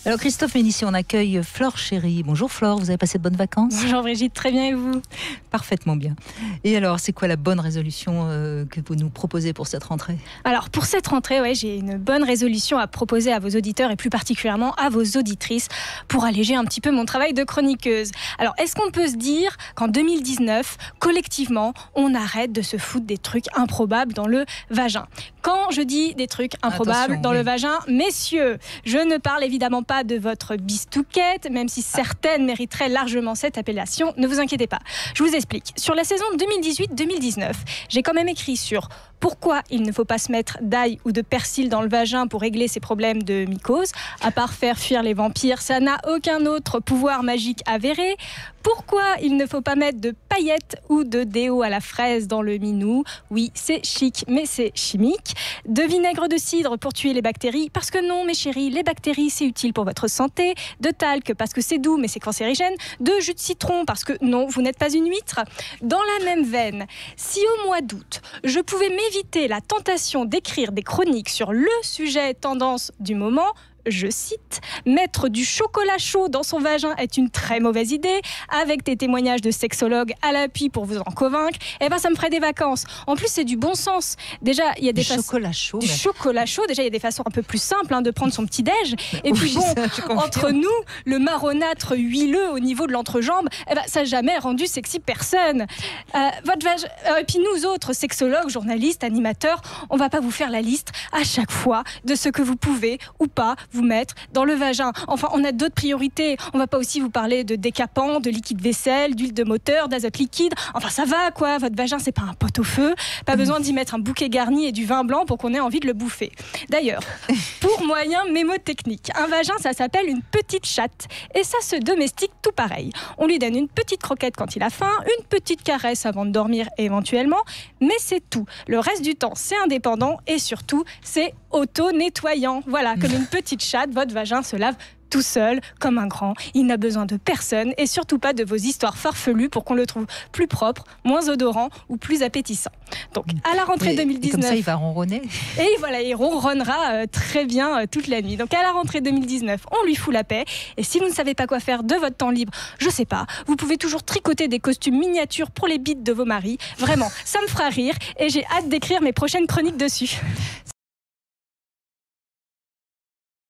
Alors Christophe Ménissier, on accueille Flore Chéry. Bonjour Flore, vous avez passé de bonnes vacances? Bonjour Brigitte, très bien et vous? Parfaitement bien. Et alors, c'est quoi la bonne résolution que vous nous proposez pour cette rentrée? Alors pour cette rentrée, j'ai une bonne résolution à proposer à vos auditeurs et plus particulièrement à vos auditrices pour alléger un petit peu mon travail de chroniqueuse. Alors est-ce qu'on peut se dire qu'en 2019, collectivement, on arrête de se foutre des trucs improbables dans le vagin? Quand je dis des trucs improbables dans le vagin, messieurs, je ne parle évidemment pas de votre bistouquette, même si certaines mériteraient largement cette appellation. Ne vous inquiétez pas. Je vous explique. Sur la saison 2018-2019, j'ai quand même écrit sur pourquoi il ne faut pas se mettre d'ail ou de persil dans le vagin pour régler ses problèmes de mycose. À part faire fuir les vampires, ça n'a aucun autre pouvoir magique avéré. Pourquoi il ne faut pas mettre de paillettes ou de déo à la fraise dans le minou? Oui, c'est chic, mais c'est chimique. De vinaigre de cidre pour tuer les bactéries? Parce que non, mes chéris, les bactéries, c'est utile pour votre santé. De talc, parce que c'est doux, mais c'est cancérigène. De jus de citron, parce que non, vous n'êtes pas une huître. Dans la même veine, si au mois d'août, je pouvais m'éviter la tentation d'écrire des chroniques sur le sujet tendance du moment, je cite, mettre du chocolat chaud dans son vagin est une très mauvaise idée, avec des témoignages de sexologues à l'appui pour vous en convaincre, ça me ferait des vacances. En plus, c'est du bon sens. Déjà, il y a des chocolat chaud. Du chocolat chaud, déjà, il y a des façons un peu plus simples de prendre son petit déj. Et puis bon, entre nous, le marronâtre huileux au niveau de l'entrejambe, ça n'a jamais rendu sexy personne. Votre vagin, et puis nous autres, sexologues, journalistes, animateurs, on va pas vous faire la liste à chaque fois de ce que vous pouvez ou pas vous mettre dans le vagin. Enfin, on a d'autres priorités. On va pas aussi vous parler de décapant, de liquide vaisselle, d'huile de moteur, d'azote liquide. Enfin, ça va quoi, votre vagin, c'est pas un pot-au-feu. Pas besoin d'y mettre un bouquet garni et du vin blanc pour qu'on ait envie de le bouffer. D'ailleurs, pour moyen mémotechnique, un vagin, ça s'appelle une petite chatte. Et ça se domestique tout pareil. On lui donne une petite croquette quand il a faim, une petite caresse avant de dormir éventuellement, mais c'est tout. Le reste du temps, c'est indépendant et surtout, c'est auto-nettoyant. Voilà, comme une petite chatte, votre vagin se lave tout seul, comme un grand. Il n'a besoin de personne et surtout pas de vos histoires farfelues pour qu'on le trouve plus propre, moins odorant ou plus appétissant. Donc, à la rentrée 2019... Et comme ça, il va ronronner. Et voilà, il ronronnera très bien toute la nuit. Donc, à la rentrée 2019, on lui fout la paix. Et si vous ne savez pas quoi faire de votre temps libre, je sais pas, vous pouvez toujours tricoter des costumes miniatures pour les bites de vos maris. Vraiment, ça me fera rire et j'ai hâte d'écrire mes prochaines chroniques dessus.